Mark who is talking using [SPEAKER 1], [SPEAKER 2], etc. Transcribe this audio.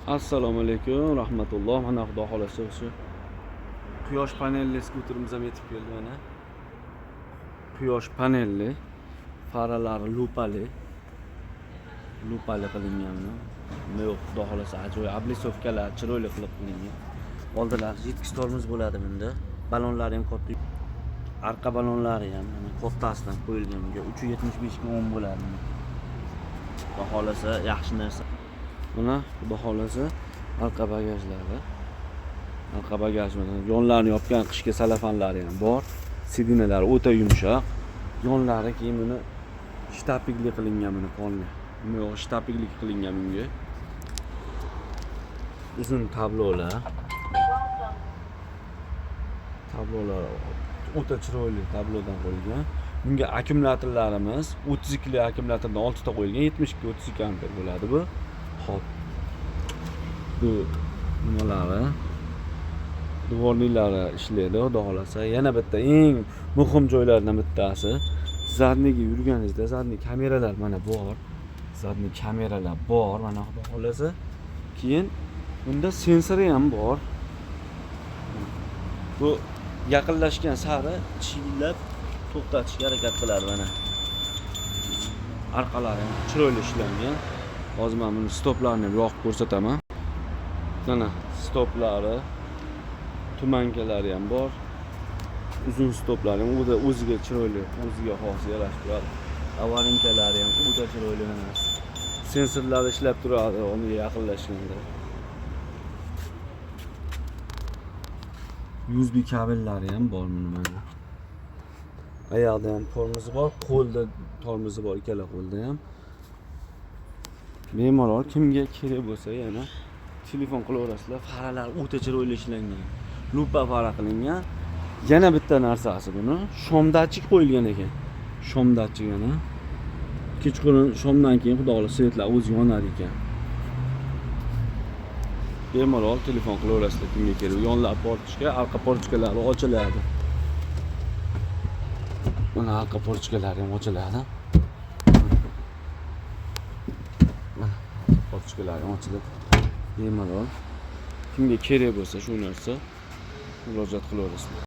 [SPEAKER 1] Assalomu alaykum, rahmatulloh. Mana xudo xolasa o'sha quyosh panelli skuterimiz ham yetib keldi mana. Quyosh panelli, faralari lupali qilingan. Nima yo'q, xudo xolasa ajoyib ablisovkalar chiroyli qilib qilingan. Oldilari yetkiz tormoz bo'ladi bunda. Balonlari ham katta. Arqa balonlari ham mana kattasidan qo'yilgan bunga 375 ga 10 bo'ladi. Xudo xolasa yaxshi narsa. Mana xudo xolasa arqa bagajlari. Arqa bagaj bilan yonlarini yopgan qishki salafanlari ham bor. Sidinalari o'ta yumshoq. Yonlari keyin buni shtapigli qilingan buni polni. Nima yo'q, shtapigli qilingan bunga. Uzun tablolar. Tablolar o'ta chiroyli tablodan qo'yilgan. Bunga akkumulyatorlarimiz 32 li akkumulyatordan 6 ta qo'yilgan, 72 32 amper bo'ladi bu. Hop. Bu nimalari? Dvorniklari ishlaydi, xudo xolasa. Yana bitta eng muhim joylaridan bittasi. Zadniga yurganingizda zadniy kameralar mana bor. Zadniy kameralar bor, mana xudo xolasa. Keyin bunda sensori ham bor. Bu yaqinlashgan sari chillab to'xtatishga harakat qiladi mana. Arqalari ham chiroyli ishlangan. Hozir men buni stoplarini yoqib ko'rsataman. Mana stoplari, tumankalari ham bor. Uzun stoplari ham o'ziga chiroyli, o'ziga xos yarashtiradi. Avarinkalari ham o'ta chiroyli emas. Sensorlar ishlab turadi unga yaqinlashganda. USB kabellari ham bor mana. Oyoqda ham tormozi bor, qo'lda tormozi bor, ikkala qo'lda ham. Bemalol kimga kerak bo'lsa yana telefon qilaverasizlar. Faralar o'ta chiroyli ishlangan. Lupa fara qilingan. Yana bitta narsasi buni shomdachik qo'yilgan ekan. Shomdachik yana. Kechqurun shomdan keyin xudo xolasa svetlar o'zi yonar ekan. Bemalol telefon qilaverasizlar kimga kerak. Yonlar portishga, arqa portishkalari ochiladi. Mana arqa portishkalari ham ochiladi. Portishkalari ham ochiladi. Bemalol kimga kerak bo'lsa shu narsa murojaat qilaverasizlar.